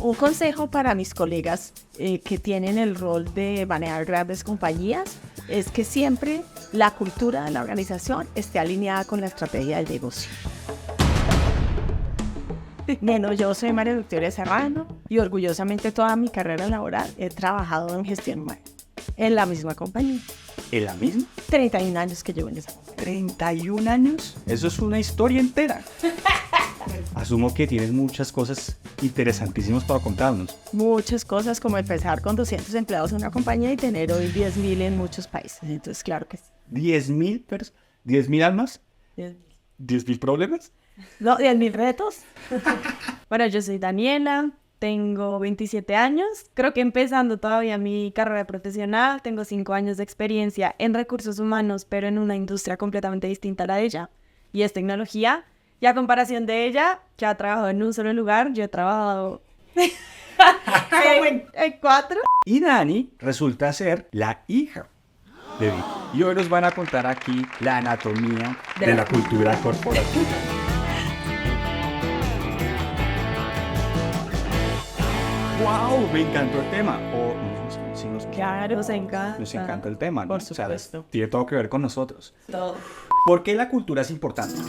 Un consejo para mis colegas que tienen el rol de manejar grandes compañías es que siempre la cultura de la organización esté alineada con la estrategia del negocio. Bueno, yo soy María Victoria Serrano y orgullosamente toda mi carrera laboral he trabajado en gestión humana, en la misma compañía. ¿En la misma? 31 años que llevo en esa compañía. 31 años. Eso es una historia entera. Asumo que tienes muchas cosas interesantísimas para contarnos. Muchas cosas, como empezar con 200 empleados en una compañía y tener hoy 10.000 en muchos países. Entonces, claro que sí. ¿10.000 personas? ¿10.000 almas? 10.000. ¿10.000 problemas? No, 10.000 retos. Bueno, yo soy Daniela, tengo 27 años. Creo que empezando todavía mi carrera profesional, tengo 5 años de experiencia en recursos humanos, pero en una industria completamente distinta a la de ella. Y es tecnología. Y a comparación de ella, que ha trabajado en un solo lugar, yo he trabajado en 4. Y Dani resulta ser la hija de Vicky. Y hoy nos van a contar aquí la anatomía de la cultura corporativa. ¡Wow! Me encantó el tema. Claro, nos encanta. Nos encanta el tema, ¿no? Por supuesto. O sea, tiene todo que ver con nosotros. Todo. ¿Por qué la cultura es importante?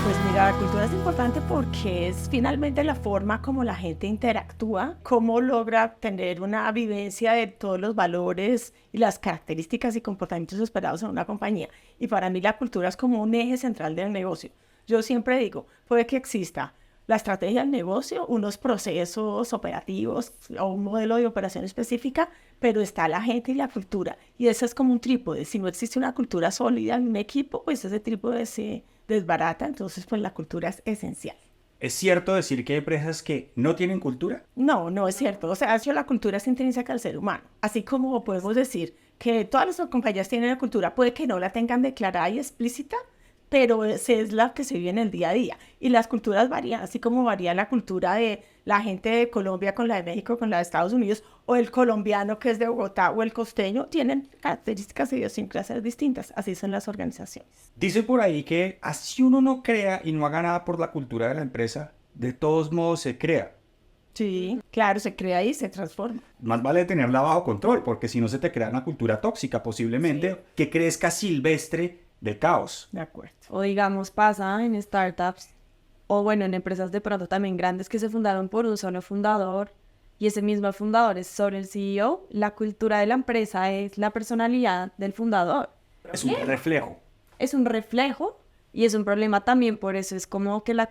Pues mira, la cultura es importante porque es finalmente la forma como la gente interactúa, cómo logra tener una vivencia de todos los valores y las características y comportamientos esperados en una compañía. Y para mí la cultura es como un eje central del negocio. Yo siempre digo, puede que exista la estrategia del negocio, unos procesos operativos o un modelo de operación específica, pero está la gente y la cultura. Y eso es como un trípode. Si no existe una cultura sólida en un equipo, pues ese trípode se desbarata. Entonces, pues la cultura es esencial. ¿Es cierto decir que hay empresas que no tienen cultura? No, no es cierto. O sea, la cultura es intrínseca al ser humano. Así como podemos decir que todas las compañías tienen una cultura, puede que no la tengan declarada y explícita, pero es la que se vive en el día a día. Y las culturas varían, así como varía la cultura de la gente de Colombia con la de México, con la de Estados Unidos, o el colombiano que es de Bogotá, o el costeño, tienen características e idiosincrasias distintas. Así son las organizaciones. Dice por ahí que así uno no crea y no haga nada por la cultura de la empresa, de todos modos se crea. Sí, claro, se crea y se transforma. Más vale tenerla bajo control, porque si no se te crea una cultura tóxica posiblemente, sí, que crezca silvestre del caos. De acuerdo. O digamos pasa en startups o bueno en empresas de pronto también grandes que se fundaron por un solo fundador y ese mismo fundador es solo el CEO. La cultura de la empresa es la personalidad del fundador. Es un reflejo. Es un reflejo y es un problema también, por eso es como que la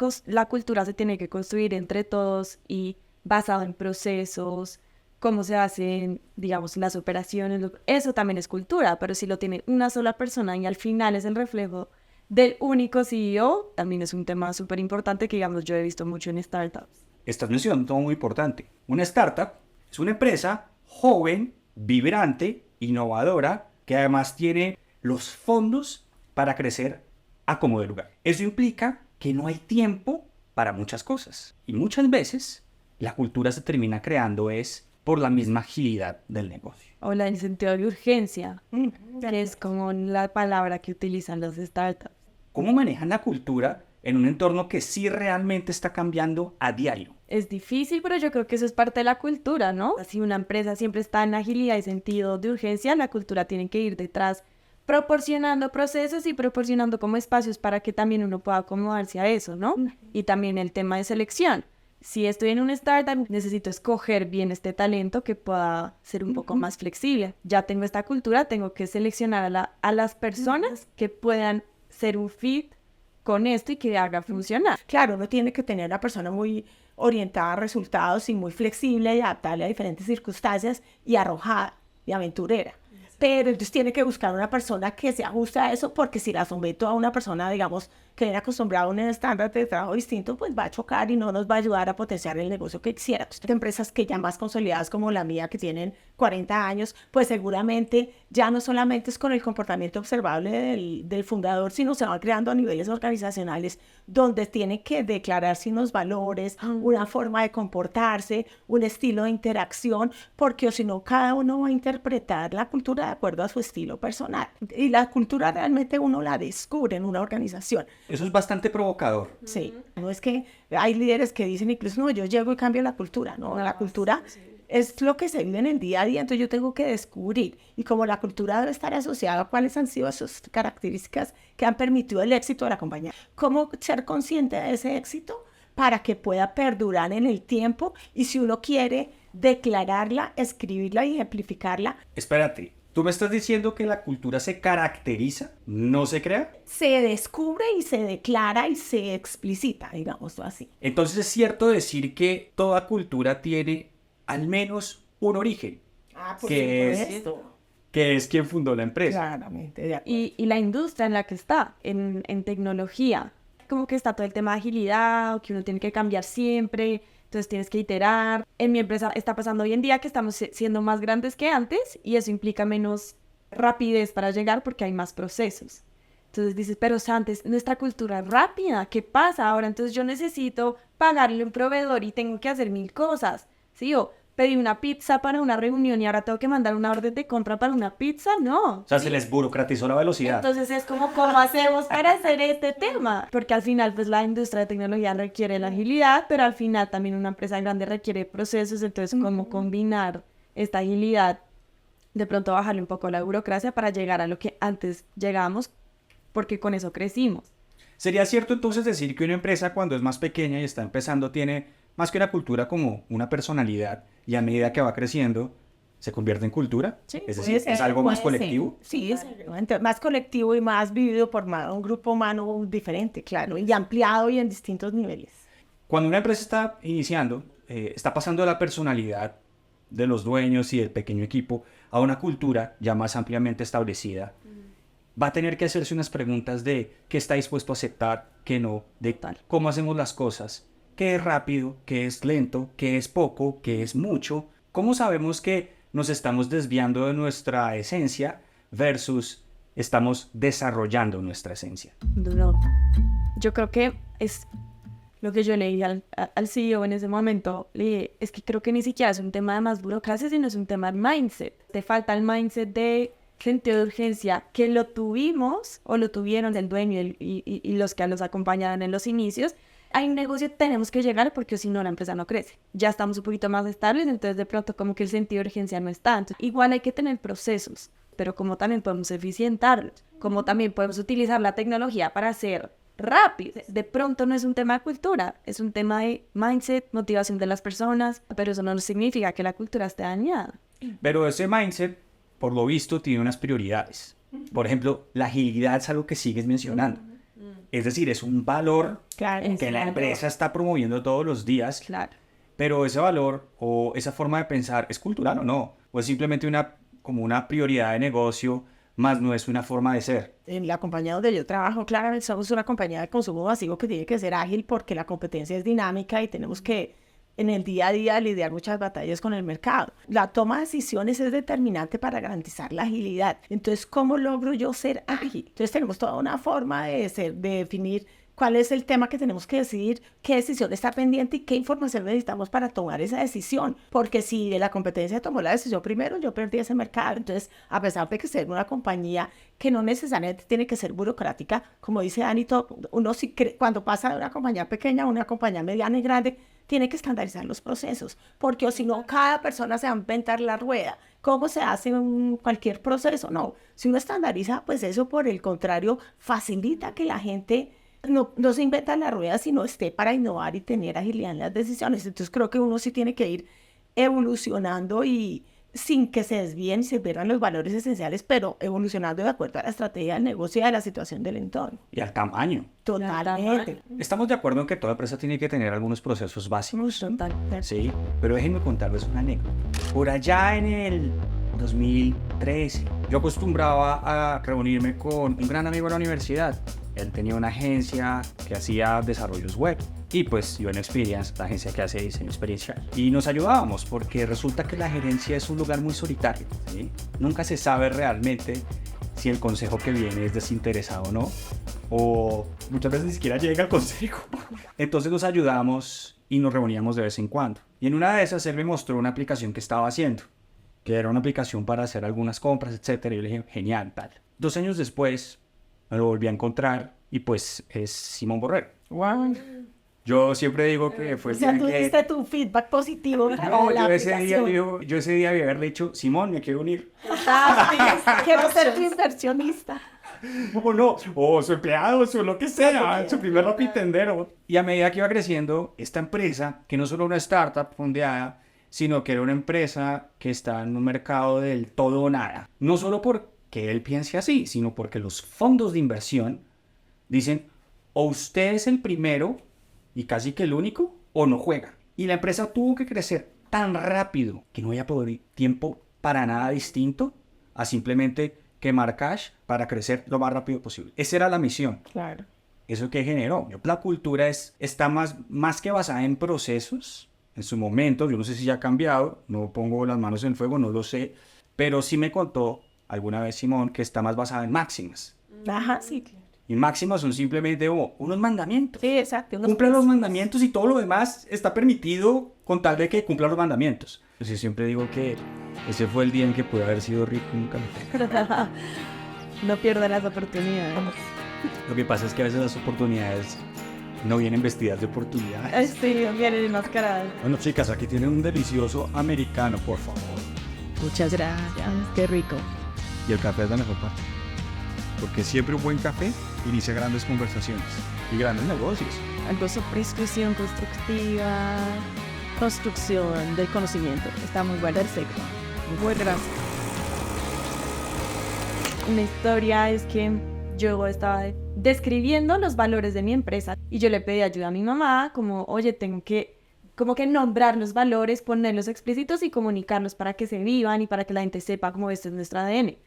cultura se tiene que construir entre todos y basado en procesos, cómo se hacen, digamos, las operaciones. Eso también es cultura, pero si lo tiene una sola persona y al final es el reflejo del único CEO, también es un tema súper importante que, digamos, yo he visto mucho en startups. Estás mencionando todo muy importante. Una startup es una empresa joven, vibrante, innovadora, que además tiene los fondos para crecer a como de lugar. Eso implica que no hay tiempo para muchas cosas. Y muchas veces la cultura se termina creando por la misma agilidad del negocio. O el sentido de urgencia, que es como la palabra que utilizan los startups. ¿Cómo manejan la cultura en un entorno que sí realmente está cambiando a diario? Es difícil, pero yo creo que eso es parte de la cultura, ¿no? Si una empresa siempre está en agilidad y sentido de urgencia, la cultura tiene que ir detrás, proporcionando procesos y proporcionando como espacios para que también uno pueda acomodarse a eso, ¿no? Y también el tema de selección. Si estoy en una startup, necesito escoger bien este talento que pueda ser un poco más flexible. Ya tengo esta cultura, tengo que seleccionar a las personas que puedan ser un fit con esto y que haga funcionar. Claro, uno tiene que tener una persona muy orientada a resultados y muy flexible y adaptable a diferentes circunstancias y arrojada y aventurera. Pero entonces tiene que buscar una persona que se ajuste a eso, porque si la someto a una persona, digamos, que viene acostumbrada a un estándar de trabajo distinto, pues va a chocar y no nos va a ayudar a potenciar el negocio que quisiera. Entonces, hay empresas que ya más consolidadas como la mía, que tienen 40 años, pues seguramente ya no solamente es con el comportamiento observable del fundador, sino se van creando a niveles organizacionales donde tiene que declararse unos valores, una forma de comportarse, un estilo de interacción, porque o si no, cada uno va a interpretar la cultura de acuerdo a su estilo personal. Y la cultura realmente uno la descubre en una organización. Eso es bastante provocador. Sí, no es que hay líderes que dicen incluso, no, yo llego y cambio la cultura, no, la cultura es lo que se vive en el día a día, entonces yo tengo que descubrir, y como la cultura debe estar asociada a cuáles han sido sus características que han permitido el éxito de la compañía, cómo ser consciente de ese éxito para que pueda perdurar en el tiempo, y si uno quiere declararla, escribirla y ejemplificarla. Espérate, ¿tú me estás diciendo que la cultura se caracteriza, no se crea? Se descubre y se declara y se explicita, digámoslo así. Entonces es cierto decir que toda cultura tiene al menos un origen, Por que supuesto. que es quien fundó la empresa. Claramente, de acuerdo. Y la industria en la que está, en tecnología, como que está todo el tema de agilidad, o que uno tiene que cambiar siempre, entonces tienes que iterar. En mi empresa está pasando hoy en día que estamos siendo más grandes que antes y eso implica menos rapidez para llegar porque hay más procesos. Entonces dices, pero antes nuestra cultura es rápida, ¿qué pasa ahora? Entonces yo necesito pagarle a un proveedor y tengo que hacer 1000 cosas, ¿sí? O pedí una pizza para una reunión y ahora tengo que mandar una orden de compra para una pizza, no. O sea, se les burocratizó la velocidad. Entonces es como, ¿cómo hacemos para hacer este tema? Porque al final, pues la industria de tecnología requiere la agilidad, pero al final también una empresa grande requiere procesos, entonces cómo combinar esta agilidad, de pronto bajarle un poco la burocracia para llegar a lo que antes llegábamos, porque con eso crecimos. ¿Sería cierto entonces decir que una empresa cuando es más pequeña y está empezando tiene más que una cultura como una personalidad y a medida que va creciendo se convierte en cultura? Sí, Es puede decir, ser, ¿es algo más puede ser. colectivo? Sí, es más colectivo y más vivido por un grupo humano diferente, claro, y ampliado y en distintos niveles. Cuando una empresa está iniciando, está pasando de la personalidad de los dueños y del pequeño equipo a una cultura ya más ampliamente establecida. Va a tener que hacerse unas preguntas de qué está dispuesto a aceptar, qué no, de cómo hacemos las cosas, qué es rápido, qué es lento, qué es poco, qué es mucho. ¿Cómo sabemos que nos estamos desviando de nuestra esencia versus estamos desarrollando nuestra esencia? No. Yo creo que es lo que yo leí al CEO en ese momento. Le dije, es que creo que ni siquiera es un tema de más burocracia, sino es un tema de mindset. Te falta el mindset de sentido de urgencia, que lo tuvimos o lo tuvieron el dueño y los que los acompañaban en los inicios. Hay un negocio, tenemos que llegar porque si no la empresa no crece. Ya estamos un poquito más estables, entonces de pronto como que el sentido de urgencia no está. Entonces, igual hay que tener procesos, pero como también podemos eficientarlos, como también podemos utilizar la tecnología para hacer rápido. De pronto no es un tema de cultura, es un tema de mindset, motivación de las personas, pero eso no significa que la cultura esté dañada. Pero ese mindset, por lo visto, tiene unas prioridades. Por ejemplo, la agilidad es algo que sigues mencionando. Es decir, es un valor que la empresa está promoviendo todos los días. Claro. Pero ese valor o esa forma de pensar, ¿es cultural o no? O es simplemente como una prioridad de negocio, más no es una forma de ser. En la compañía donde yo trabajo, claramente somos una compañía de consumo masivo que tiene que ser ágil porque la competencia es dinámica y tenemos que en el día a día lidiar muchas batallas con el mercado. La toma de decisiones es determinante para garantizar la agilidad. Entonces, ¿cómo logro yo ser ágil? Entonces, tenemos toda una forma de definir cuál es el tema que tenemos que decidir, qué decisión está pendiente y qué información necesitamos para tomar esa decisión. Porque si la competencia tomó la decisión primero, yo perdí ese mercado. Entonces, a pesar de que ser una compañía que no necesariamente tiene que ser burocrática, como dice Dani, uno cuando pasa de una compañía pequeña a una compañía mediana y grande, tiene que estandarizar los procesos, porque o si no, cada persona se va a inventar la rueda. ¿Cómo se hace cualquier proceso? No, si uno estandariza, pues eso por el contrario facilita que la gente no se inventa la rueda, sino esté para innovar y tener agilidad en las decisiones. Entonces creo que uno sí tiene que ir evolucionando y sin que se desvíen y se pierdan los valores esenciales, pero evolucionando de acuerdo a la estrategia del negocio y a la situación del entorno. Y al tamaño. Totalmente. Estamos de acuerdo en que toda empresa tiene que tener algunos procesos básicos. Totalmente. Sí, pero déjenme contarles una anécdota. Por allá en el 2013. Yo acostumbraba a reunirme con un gran amigo de la universidad. Él tenía una agencia que hacía desarrollos web y pues yo en Experience, la agencia que hace diseño experiencial. Y nos ayudábamos porque resulta que la gerencia es un lugar muy solitario, ¿sí? Nunca se sabe realmente si el consejo que viene es desinteresado o no, o muchas veces ni siquiera llega el consejo. Entonces nos ayudamos y nos reuníamos de vez en cuando. Y en una de esas él me mostró una aplicación que estaba haciendo, que era una aplicación para hacer algunas compras, etcétera. Y yo le dije, genial, tal. 2 años después me lo volví a encontrar y pues es Simón Borrero. Wow. Yo siempre digo que fue O sea, el tú día diste tu feedback positivo. No, a la yo ese día había haberle dicho, Simón, me quiero unir. Quiero ser tu inversionista. O no, o su empleado, o lo que sea, su primer rapitendero. Y a medida que iba creciendo, esta empresa, que no solo una startup fondeada, sino que era una empresa que está en un mercado del todo o nada. No solo porque él piense así, sino porque los fondos de inversión dicen, o usted es el primero y casi que el único, o no juega. Y la empresa tuvo que crecer tan rápido que no había tiempo para nada distinto a simplemente quemar cash para crecer lo más rápido posible. Esa era la misión. Claro. ¿Eso que generó? La cultura está más que basada en procesos. En su momento, yo no sé si ya ha cambiado, no pongo las manos en el fuego, no lo sé, pero sí me contó alguna vez Simón que está más basada en máximas. Ajá, sí, claro. Y máximas son simplemente unos mandamientos. Sí, exacto. Cumple los mandamientos y todo lo demás está permitido con tal de que cumpla los mandamientos. Pues yo siempre digo que ese fue el día en que pude haber sido rico y nunca lo fui. No pierdan las oportunidades. Lo que pasa es que a veces las oportunidades no vienen vestidas de oportunidades. Sí, vienen enmascaradas. Bueno, chicas, aquí tienen un delicioso americano, por favor. Muchas gracias. Qué rico. Y el café es la mejor parte. Porque siempre un buen café inicia grandes conversaciones y grandes negocios. Algo sobre discusión constructiva, construcción del conocimiento. Está muy bueno. Perfecto. Muy gracias. Una historia es que yo estaba describiendo los valores de mi empresa y yo le pedí ayuda a mi mamá, como, oye, tengo que como que nombrar los valores, ponerlos explícitos y comunicarlos para que se vivan y para que la gente sepa cómo este es nuestro ADN.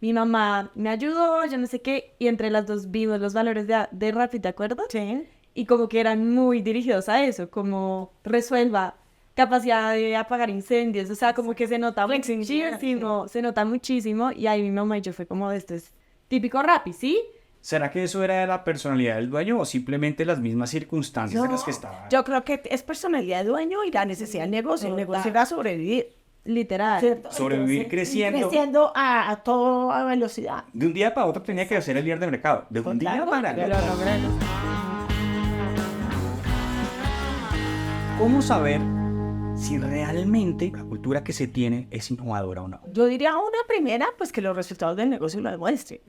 Mi mamá me ayudó, yo no sé qué, y entre las dos vimos los valores de Rappi, ¿te acuerdas? Sí. Y como que eran muy dirigidos a eso, como resuelva, capacidad de apagar incendios, o sea, como que se nota muchísimo, se nota muchísimo, y ahí mi mamá y yo fue como, esto es típico Rappi, ¿sí? ¿Será que eso era de la personalidad del dueño o simplemente las mismas circunstancias en las que estaba? Yo creo que es personalidad de dueño y la necesidad del negocio. El negocio era sobrevivir. Literal. ¿Cierto? Sobrevivir Entonces, creciendo. Creciendo a toda velocidad. De un día para otro tenía que ser el líder de mercado. De un día para Claro, otro. ¿Cómo saber si realmente la cultura que se tiene es innovadora o no? Yo diría una primera, pues que los resultados del negocio lo demuestren.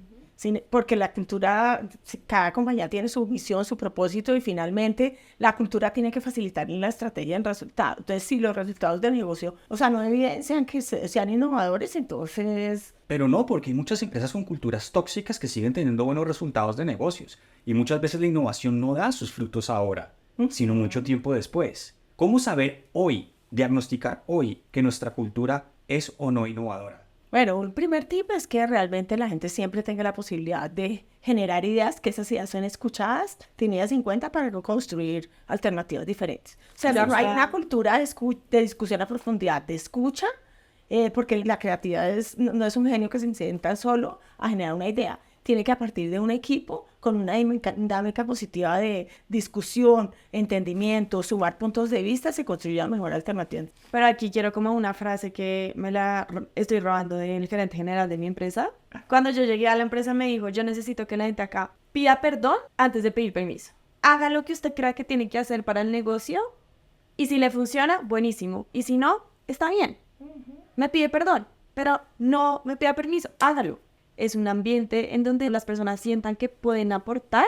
Porque la cultura, cada compañía tiene su misión, su propósito y finalmente la cultura tiene que facilitar la estrategia en resultado. Entonces, si los resultados del negocio, o sea, no evidencian que sean innovadores, entonces... Pero no, porque hay muchas empresas con culturas tóxicas que siguen teniendo buenos resultados de negocios. Y muchas veces la innovación no da sus frutos ahora, sino mucho tiempo después. ¿Cómo saber hoy, diagnosticar hoy que nuestra cultura es o no innovadora? Bueno, un primer tip es que realmente la gente siempre tenga la posibilidad de generar ideas, que esas ideas sean escuchadas, tenidas en cuenta para no construir alternativas diferentes. O sea, no hay una cultura de discusión a profundidad, de escucha, porque la creatividad no es un genio que se intenta solo a generar una idea. Tiene que a partir de un equipo con una dinámica positiva de discusión, entendimiento, sumar puntos de vista, se construye una mejor alternativa. Pero aquí quiero como una frase que me la estoy robando del gerente general de mi empresa. Cuando yo llegué a la empresa me dijo, yo necesito que la gente acá pida perdón antes de pedir permiso. Haga lo que usted crea que tiene que hacer para el negocio y si le funciona, buenísimo. Y si no, está bien. Me pide perdón, pero no me pida permiso, hágalo. Es un ambiente en donde las personas sientan que pueden aportar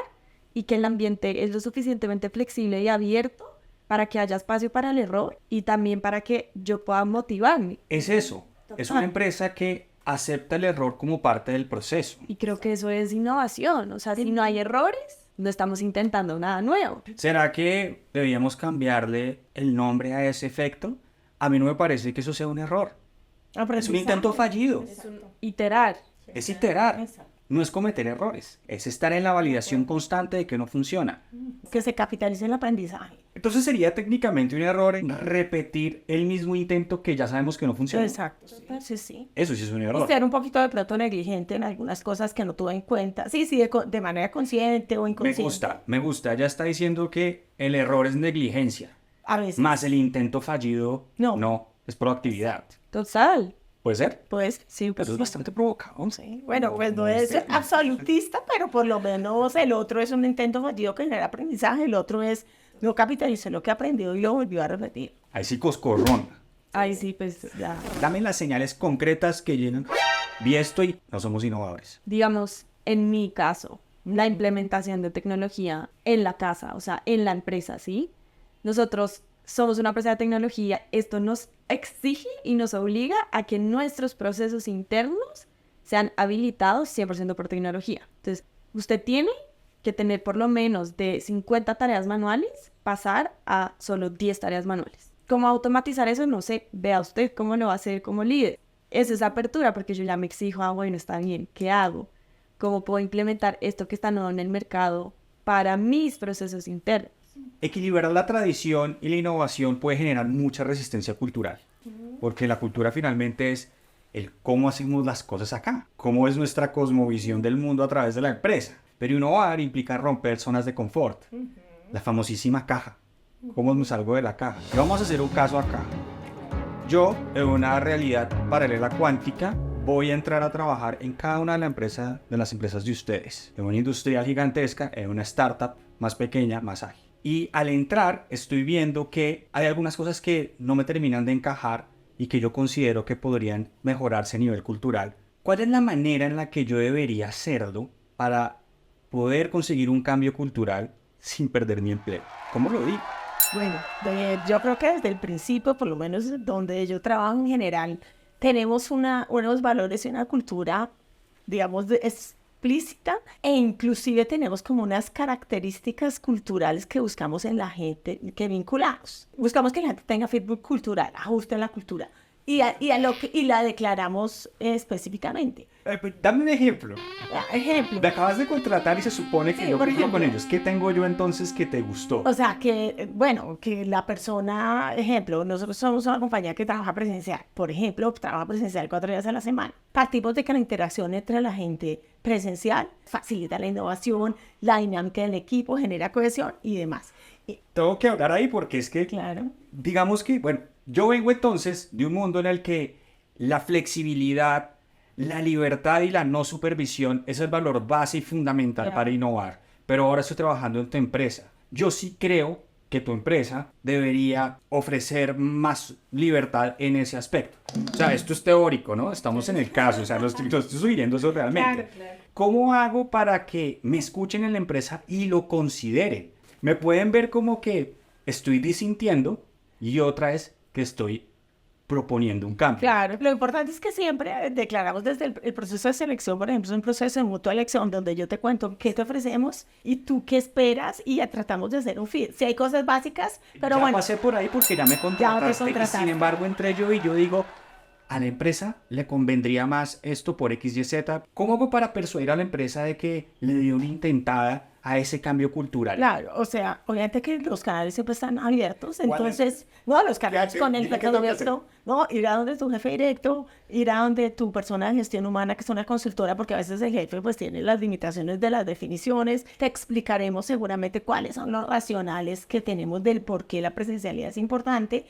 y que el ambiente es lo suficientemente flexible y abierto para que haya espacio para el error y también para que yo pueda motivarme. Es eso, es una empresa que acepta el error como parte del proceso. Y creo que eso es innovación, o sea, si no hay errores, no estamos intentando nada nuevo. ¿Será que debíamos cambiarle el nombre a ese efecto? A mí no me parece que eso sea un error. Es un intento fallido. Iterar. Es iterar. Exacto. No es cometer errores. Es estar en la validación constante de que no funciona. Que se capitalice el aprendizaje. Entonces sería técnicamente un error en repetir el mismo intento que ya sabemos que no funciona. Exacto. Sí, sí. Eso sí es un Y error. ser un poquito de pronto negligente en algunas cosas que no tuve en cuenta. Sí, sí, de manera consciente o Me inconsciente. me gusta. Ya está diciendo que el error es negligencia. A veces. Más el intento fallido, No. es proactividad. Total. ¿Puede ser? Pues sí, Pero es bastante provocado. sí. Bueno, pues no es absolutista, pero por lo menos el otro es un intento fallido que genera aprendizaje, el otro es no capitalizó lo que aprendió y lo volvió a repetir. Ahí sí coscorrón. Ay, sí, pues ya. Dame las señales concretas que llenan. Vi esto y no somos innovadores. Digamos, en mi caso, la implementación de tecnología en la casa, o sea, en la empresa, ¿sí? Nosotros somos una empresa de tecnología, esto nos exige y nos obliga a que nuestros procesos internos sean habilitados 100% por tecnología. Entonces, usted tiene que tener por lo menos de 50 tareas manuales, pasar a solo 10 tareas manuales. ¿Cómo automatizar eso? No sé, vea usted cómo lo va a hacer como líder. Esa es apertura, porque yo ya me exijo, bueno, está bien, ¿qué hago? ¿Cómo puedo implementar esto que está nuevo en el mercado para mis procesos internos? Equilibrar la tradición y la innovación puede generar mucha resistencia cultural, porque la cultura finalmente es el cómo hacemos las cosas acá, cómo es nuestra cosmovisión del mundo a través de la empresa. Pero innovar implica romper zonas de confort, la famosísima caja. ¿Cómo me salgo de la caja? Y vamos a hacer un caso acá. Yo, en una realidad paralela cuántica, voy a entrar a trabajar en cada una de las empresas de ustedes, en una industrial gigantesca, en una startup más pequeña, más ágil. Y al entrar estoy viendo que hay algunas cosas que no me terminan de encajar y que yo considero que podrían mejorarse a nivel cultural. ¿Cuál es la manera en la que yo debería hacerlo para poder conseguir un cambio cultural sin perder mi empleo? ¿Cómo lo digo? Bueno, yo creo que desde el principio, por lo menos donde yo trabajo en general, tenemos unos valores y una cultura, digamos, explícita e inclusive tenemos como unas características culturales que buscamos en la gente, que vinculamos. Buscamos que la gente tenga feedback cultural, ajuste en la cultura y la declaramos específicamente. Dame un ejemplo. Ejemplo. Me acabas de contratar y se supone que Sí, yo por cumplo con ejemplo. ellos. ¿Qué tengo yo entonces que te gustó? O sea, que, bueno, que la persona, ejemplo, nosotros somos una compañía que trabaja presencial. Por ejemplo, trabaja presencial 4 días a la semana. Partimos de que la interacción entre la gente presencial facilita la innovación, la dinámica del equipo, genera cohesión y demás. Tengo que hablar ahí porque es que, Claro. digamos que, bueno, yo vengo entonces de un mundo en el que la flexibilidad, la libertad y la no supervisión es el valor base y fundamental Claro. para innovar. Pero ahora estoy trabajando en tu empresa. Yo sí creo que tu empresa debería ofrecer más libertad en ese aspecto. O sea, esto es teórico, ¿no? Estamos en el caso, o sea, no estoy sugiriendo eso realmente. Claro. ¿Cómo hago para que me escuchen en la empresa y lo consideren? Me pueden ver como que estoy disintiendo y otra es que estoy proponiendo un cambio. Claro, lo importante es que siempre declaramos desde el proceso de selección, por ejemplo, es un proceso de mutua elección donde yo te cuento qué te ofrecemos y tú qué esperas y ya tratamos de hacer un fit. Si hay cosas básicas, pero Ya bueno, pasé por ahí porque ya me contrataste. Y sin embargo, entre yo y yo digo, a la empresa le convendría más esto por X, Y, Z. ¿Cómo hago para persuadir a la empresa de que le dé una intentada a ese cambio cultural? claro, o sea, obviamente que los canales siempre están abiertos, ¿Cuál entonces, no, los canales Ya, con el dile qué mercado tengo que hacer. abierto, no, ir a donde tu jefe directo, ir a donde tu persona de gestión humana, que es una consultora, porque a veces el jefe pues tiene las limitaciones de las definiciones, te explicaremos seguramente cuáles son los racionales que tenemos del por qué la presencialidad es importante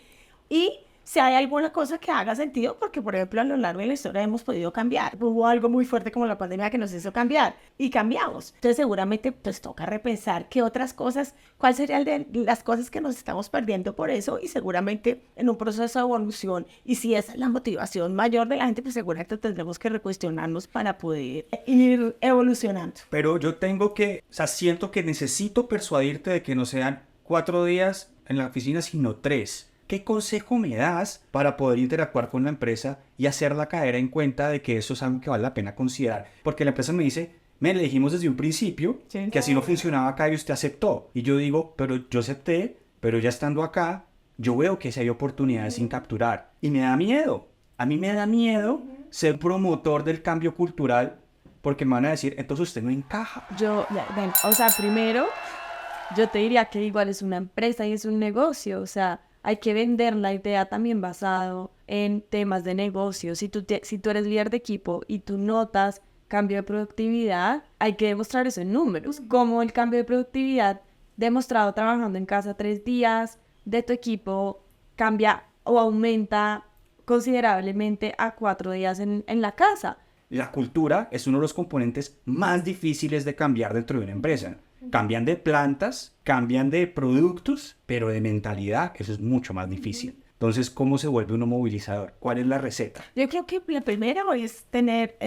y si hay alguna cosa que haga sentido, porque por ejemplo a lo largo de la historia hemos podido cambiar. Hubo algo muy fuerte como la pandemia que nos hizo cambiar y cambiamos. Entonces seguramente pues toca repensar qué otras cosas, cuál serían las cosas que nos estamos perdiendo por eso y seguramente en un proceso de evolución y si esa es la motivación mayor de la gente, pues seguramente tendremos que recuestionarnos para poder ir evolucionando. Pero yo tengo que, o sea, siento que necesito persuadirte de que no sean 4 días en la oficina, sino 3. ¿Qué consejo me das para poder interactuar con la empresa y hacerla caer en cuenta de que eso es algo que vale la pena considerar? Porque la empresa me dice, me le dijimos desde un principio Sí. que así no funcionaba acá y usted aceptó. Y yo digo, pero yo acepté, pero ya estando acá, yo veo que si hay oportunidades sin capturar. Y me da miedo. A mí me da miedo ser promotor del cambio cultural porque me van a decir, entonces usted no encaja. O sea, primero, yo te diría que igual es una empresa y es un negocio, o sea, hay que vender la idea también basado en temas de negocio. Si tú eres líder de equipo y tú notas cambio de productividad, hay que demostrar eso en números, como el cambio de productividad demostrado trabajando en casa 3 días de tu equipo cambia o aumenta considerablemente a 4 días en la casa. La cultura es uno de los componentes más difíciles de cambiar dentro de una empresa. Cambian de plantas, cambian de productos, pero de mentalidad eso es mucho más difícil. Entonces, ¿cómo se vuelve uno movilizador? ¿Cuál es la receta? Yo creo que la primera es tener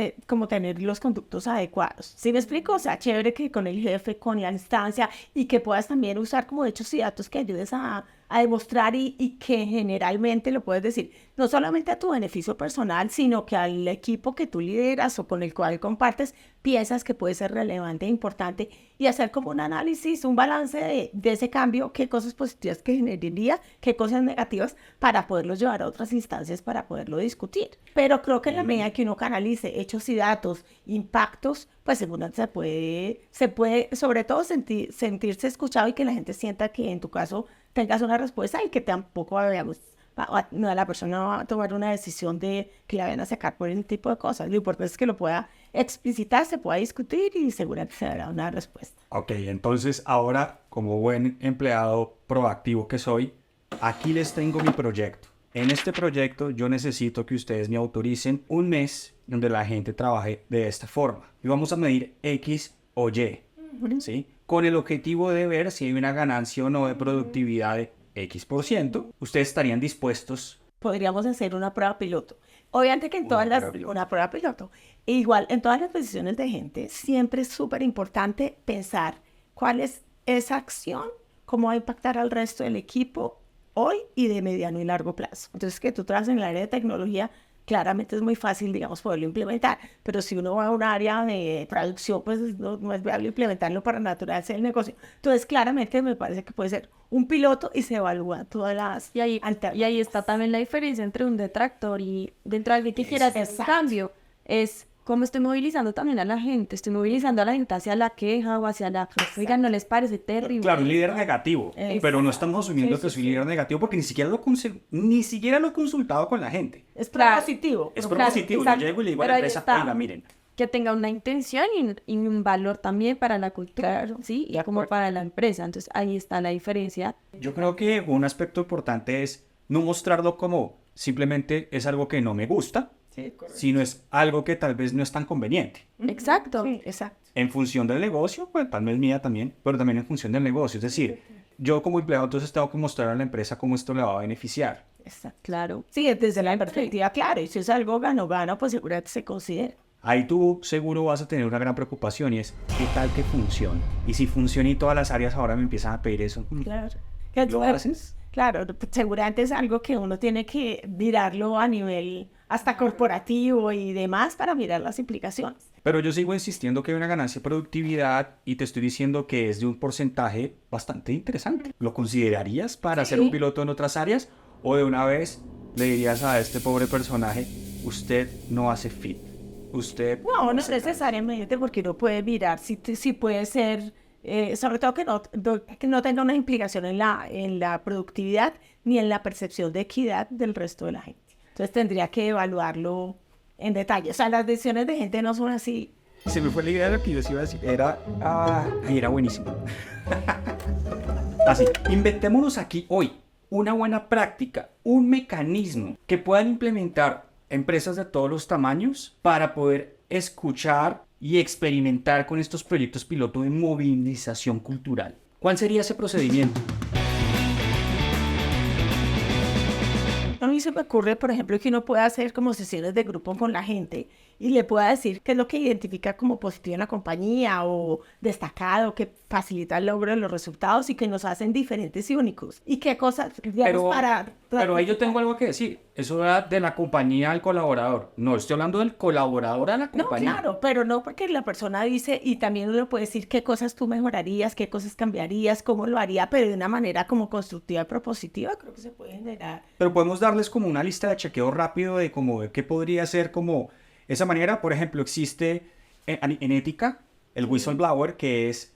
los conductos adecuados. ¿Sí me explico? O sea, chévere que con el jefe, con la instancia y que puedas también usar como hechos y datos que ayudes a demostrar y que generalmente lo puedes decir no solamente a tu beneficio personal, sino que al equipo que tú lideras o con el cual compartes piensas que puede ser relevante e importante y hacer como un análisis, un balance de ese cambio, qué cosas positivas que generaría, qué cosas negativas para poderlos llevar a otras instancias para poderlo discutir. Pero creo que en la medida que uno canalice hechos y datos, impactos, pues seguramente se puede sobre todo sentirse escuchado y que la gente sienta que en tu caso tengas una respuesta y que tampoco la persona va a tomar una decisión de que la vayan a sacar por ese tipo de cosas. Lo importante es que lo pueda explicitar, se pueda discutir y seguramente se dará una respuesta. Ok, entonces ahora, como buen empleado proactivo que soy, aquí les tengo mi proyecto. En este proyecto yo necesito que ustedes me autoricen un mes donde la gente trabaje de esta forma. Y vamos a medir X o Y, ¿sí? Con el objetivo de ver si hay una ganancia o no de productividad de X%. Ustedes estarían dispuestos. Podríamos hacer una prueba piloto. Obviamente que una prueba piloto. E igual, en todas las posiciones de gente, siempre es súper importante pensar cuál es esa acción, cómo va a impactar al resto del equipo hoy y de mediano y largo plazo. Entonces, que tú trabajas en el área de tecnología, claramente es muy fácil, digamos, poderlo implementar, pero si uno va a un área de producción, pues no es viable implementarlo para naturaleza del negocio. Entonces, claramente me parece que puede ser un piloto y se evalúa todas las alternativas. Y ahí está también la diferencia entre un detractor y dentro de alguien que quiera hacer un cambio. Es cómo estoy movilizando también a la gente. Estoy movilizando a la gente hacia la queja o hacia la... Oigan, ¿no les parece terrible? Claro, un líder negativo, pero no estamos asumiendo que soy líder negativo porque ni siquiera lo he consultado con la gente. Es propositivo. Es propositivo. Yo llego y le digo a la empresa, oiga, miren. Que tenga una intención y un valor también para la cultura, ¿sí? Y como para la empresa. Entonces, ahí está la diferencia. Yo creo que un aspecto importante es no mostrarlo como simplemente es algo que no me gusta, sino es algo que tal vez no es tan conveniente. Exacto. Sí, exacto. En función del negocio, pues tal vez mía también, pero también en función del negocio. Es decir, yo como empleado entonces tengo que mostrar a la empresa cómo esto le va a beneficiar. Exacto. Claro. Sí, desde la perspectiva, claro. Y si es algo gano-gano, pues seguramente se considera. Ahí tú seguro vas a tener una gran preocupación y es, ¿qué tal que funcione? Y si funciona y todas las áreas ahora me empiezan a pedir eso, Claro. ¿lo haces? Claro, seguramente es algo que uno tiene que mirarlo a nivel hasta corporativo y demás para mirar las implicaciones. Pero yo sigo insistiendo que hay una ganancia de productividad y te estoy diciendo que es de un porcentaje bastante interesante. ¿Lo considerarías para hacer un piloto en otras áreas? ¿O de una vez le dirías a este pobre personaje, usted no hace fit? Usted... No necesariamente, porque uno puede mirar si puede ser... sobre todo que no tenga una implicación en la productividad ni en la percepción de equidad del resto de la gente. Entonces tendría que evaluarlo en detalle. O sea, las decisiones de gente no son así. Se me fue la idea de lo que yo iba a decir. Era buenísimo. Así, inventémonos aquí hoy una buena práctica, un mecanismo que puedan implementar empresas de todos los tamaños para poder escuchar y experimentar con estos proyectos piloto de movilización cultural. ¿Cuál sería ese procedimiento? A mí se me ocurre, por ejemplo, que uno pueda hacer como sesiones de grupo con la gente y le pueda decir qué es lo que identifica como positivo en la compañía o destacado, que facilita el logro de los resultados y que nos hacen diferentes y únicos. Y qué cosas, digamos, para Pero ahí yo tengo algo que decir. Eso era de la compañía al colaborador. No, estoy hablando del colaborador a la No, compañía. claro, pero no porque la persona dice, y también uno puede decir qué cosas tú mejorarías, qué cosas cambiarías, cómo lo haría, pero de una manera como constructiva y propositiva, creo que se puede generar. Pero podemos darles como una lista de chequeo rápido de como de qué podría ser como esa manera. Por ejemplo, existe en ética el whistleblower, que es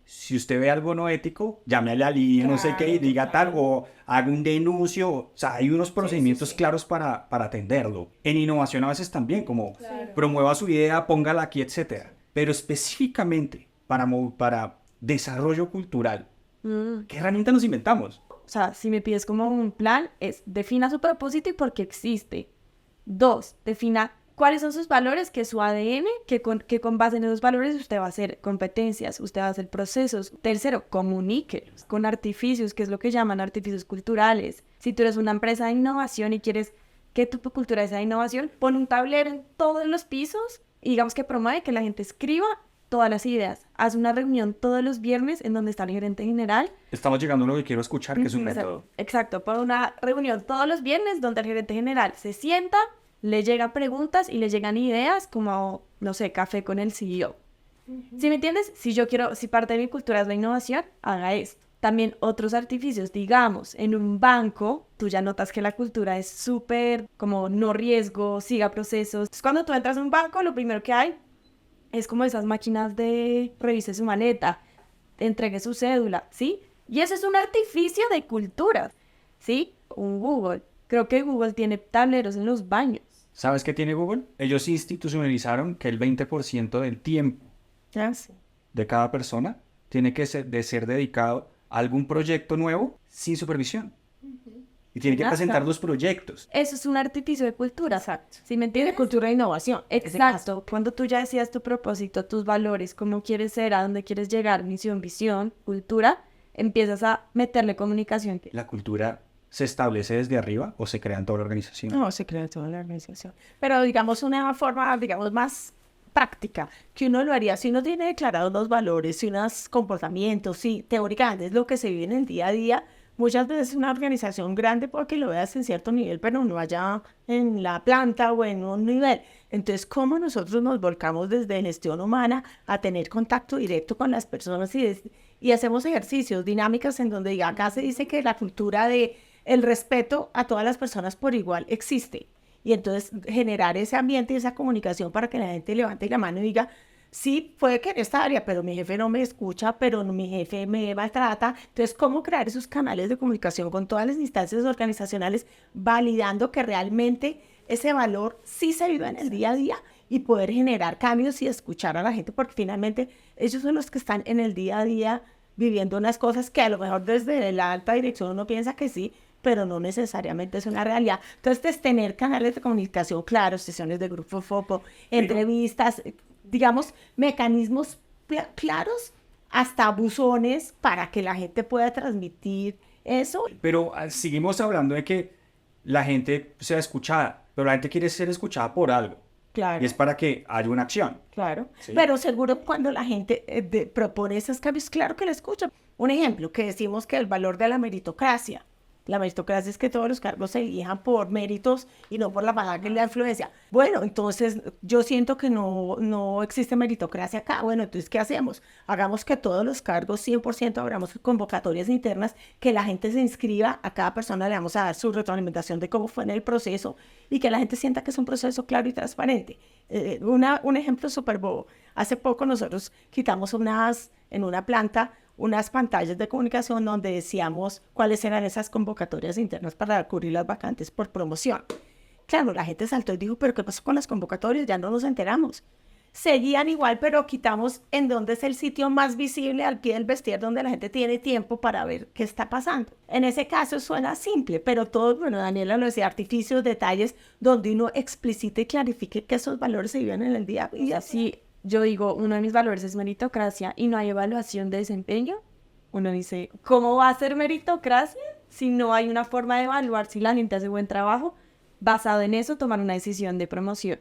si usted ve algo no ético, llame a la línea, no sé qué, y diga tal, o haga un denuncio. O sea, hay unos procedimientos claros para atenderlo. En innovación a veces también, como promueva su idea, póngala aquí, etcétera. Pero específicamente para desarrollo cultural, ¿qué herramienta nos inventamos? O sea, si me pides como un plan, es defina su propósito y por qué existe. 2, defina cuáles son sus valores, que es su ADN, que con base en esos valores usted va a hacer competencias, usted va a hacer procesos. 3, comuníquelos con artificios, que es lo que llaman artificios culturales. Si tú eres una empresa de innovación y quieres que tu cultura sea de innovación, pon un tablero en todos los pisos y digamos que promueve que la gente escriba todas las ideas. Haz una reunión todos los viernes en donde está el gerente general. Estamos llegando a lo que quiero escuchar, que es un método. Exacto, pon una reunión todos los viernes donde el gerente general se sienta, le llegan preguntas y le llegan ideas como, no sé, café con el CEO. ¿Sí me entiendes? Si parte de mi cultura es la innovación, haga esto. También otros artificios, digamos, en un banco, tú ya notas que la cultura es súper como no riesgo, siga procesos. Entonces, cuando tú entras a un banco, lo primero que hay es como esas máquinas de revise su maleta, entregue su cédula, ¿sí? Y eso es un artificio de cultura, ¿sí? Un Google. Creo que Google tiene tableros en los baños. ¿Sabes qué tiene Google? Ellos institucionalizaron que el 20% del tiempo de cada persona tiene que ser dedicado a algún proyecto nuevo sin supervisión. Y tiene que presentar los proyectos. Eso es un artificio de cultura. Exacto. ¿Sí me entiendes? De cultura e innovación. Exacto. Cuando tú ya decías tu propósito, tus valores, cómo quieres ser, a dónde quieres llegar, misión, visión, cultura, empiezas a meterle comunicación. La cultura se establece desde arriba o se crea en toda la organización. No, se crea en toda la organización. Pero digamos una forma, digamos, más práctica, que uno lo haría si uno tiene declarados los valores, si unos comportamientos, si teóricamente es lo que se vive en el día a día. Muchas veces una organización grande porque lo veas en cierto nivel, pero no allá en la planta o en un nivel. Entonces, ¿cómo nosotros nos volcamos desde gestión humana a tener contacto directo con las personas y hacemos ejercicios, dinámicas en donde acá se dice que la cultura de el respeto a todas las personas por igual existe? Y entonces generar ese ambiente y esa comunicación para que la gente levante la mano y diga, sí, puede que en esta área, pero mi jefe no me escucha, pero mi jefe me maltrata. Entonces, ¿cómo crear esos canales de comunicación con todas las instancias organizacionales, validando que realmente ese valor sí se vive en el día a día y poder generar cambios y escuchar a la gente? Porque finalmente ellos son los que están en el día a día viviendo unas cosas que a lo mejor desde la alta dirección uno piensa que sí, pero no necesariamente es una realidad. Entonces, es tener canales de comunicación claros, sesiones de grupo foco, entrevistas, digamos, mecanismos claros, hasta buzones para que la gente pueda transmitir eso. Pero seguimos hablando de que la gente sea escuchada, pero la gente quiere ser escuchada por algo. Claro. Y es para que haya una acción. Claro. ¿Sí? Pero seguro cuando la gente propone esos cambios, claro que la escucha. Un ejemplo, que decimos que el valor de la meritocracia. La meritocracia es que todos los cargos se elijan por méritos y no por la palanca y la influencia. Bueno, entonces yo siento que no existe meritocracia acá. Bueno, entonces, ¿qué hacemos? Hagamos que todos los cargos, 100%, abramos convocatorias internas, que la gente se inscriba, a cada persona le vamos a dar su retroalimentación de cómo fue en el proceso y que la gente sienta que es un proceso claro y transparente. Un ejemplo súper bobo. Hace poco nosotros quitamos en una planta unas pantallas de comunicación donde decíamos cuáles eran esas convocatorias internas para cubrir las vacantes por promoción. Claro, la gente saltó y dijo, ¿pero qué pasó con las convocatorias? Ya no nos enteramos. Seguían igual, pero quitamos en donde es el sitio más visible al pie del vestir, donde la gente tiene tiempo para ver qué está pasando. En ese caso suena simple, pero todo, bueno, Daniela lo decía, artificios, detalles, donde uno explicite y clarifique que esos valores se viven en el día. Y así, yo digo, uno de mis valores es meritocracia y no hay evaluación de desempeño. Uno dice, ¿cómo va a ser meritocracia si no hay una forma de evaluar si la gente hace buen trabajo? Basado en eso, tomar una decisión de promoción.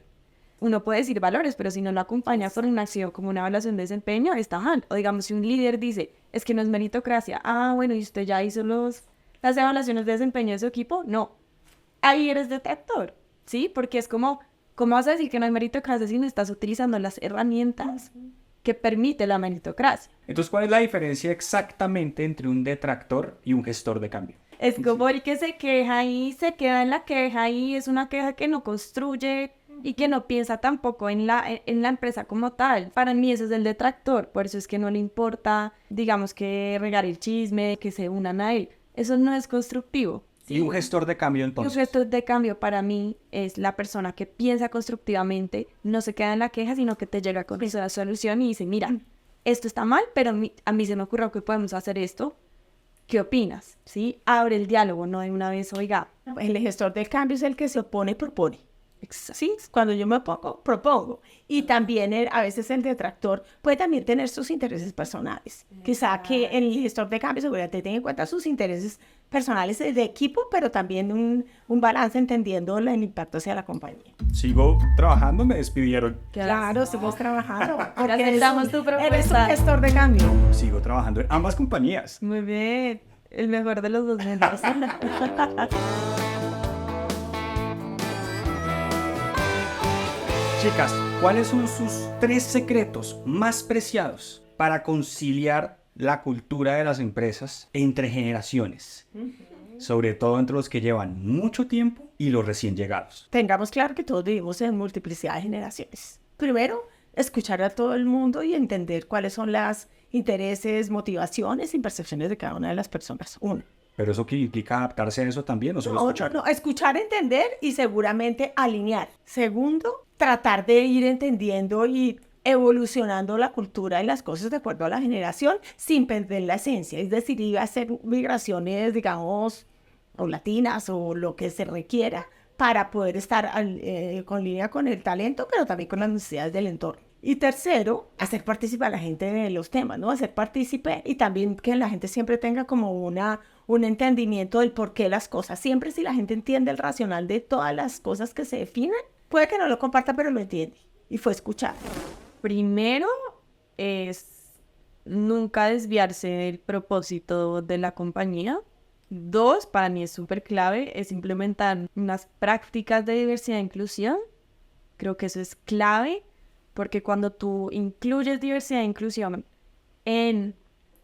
Uno puede decir valores, pero si no lo acompaña por una acción como una evaluación de desempeño, está mal. O digamos, si un líder dice, es que no es meritocracia, bueno, y usted ya hizo las las evaluaciones de desempeño de su equipo, no. Ahí eres detractor, ¿sí? Porque es como, ¿cómo vas a decir que no hay meritocracia si no estás utilizando las herramientas que permite la meritocracia? Entonces, ¿cuál es la diferencia exactamente entre un detractor y un gestor de cambio? Es como el que se queja y se queda en la queja y es una queja que no construye y que no piensa tampoco en la empresa como tal. Para mí ese es el detractor, por eso es que no le importa, digamos, que regar el chisme, que se unan a él. Eso no es constructivo. Y un gestor de cambio, Un entonces. gestor de cambio para mí es la persona que piensa constructivamente, no se queda en la queja, sino que te llega con esa solución y dice, mira, esto está mal, pero a mí se me ocurrió que podemos hacer esto. ¿Qué opinas? ¿Sí? Abre el diálogo, no de una vez, oiga. El gestor de cambio es el que se opone y propone. Exacto. Sí, cuando yo me opongo, propongo. Y también a veces el detractor puede también tener sus intereses personales. Quizá que el gestor de cambio seguramente tenga en cuenta sus intereses personales de equipo, pero también un balance entendiendo el impacto hacia la compañía. Sigo trabajando, me despidieron. Claro, estamos trabajando. Porque aceptamos tu eres un propuesta. gestor de cambio. Sigo trabajando en ambas compañías. Muy bien. El mejor de los dos mundos. Chicas, ¿cuáles son sus 3 secretos más preciados para conciliar la cultura de las empresas entre generaciones? Sobre todo entre los que llevan mucho tiempo y los recién llegados. Tengamos claro que todos vivimos en multiplicidad de generaciones. Primero, escuchar a todo el mundo y entender cuáles son los intereses, motivaciones y percepciones de cada una de las personas. Uno. ¿Pero eso que implica adaptarse a eso también? ¿No solo escuchar? No, escuchar, entender y seguramente alinear. Segundo, tratar de ir entendiendo y evolucionando la cultura y las cosas de acuerdo a la generación sin perder la esencia. Es decir, iba a hacer migraciones, digamos, o latinas o lo que se requiera para poder estar con línea con el talento, pero también con las necesidades del entorno. Y tercero, hacer partícipe a la gente de los temas, ¿no? Hacer partícipe y también que la gente siempre tenga como un entendimiento del por qué las cosas. Siempre si la gente entiende el racional de todas las cosas que se definen, puede que no lo comparta, pero lo entiende. Y fue escuchar. Primero es nunca desviarse del propósito de la compañía. 2, para mí es súper clave, es implementar unas prácticas de diversidad e inclusión. Creo que eso es clave, porque cuando tú incluyes diversidad e inclusión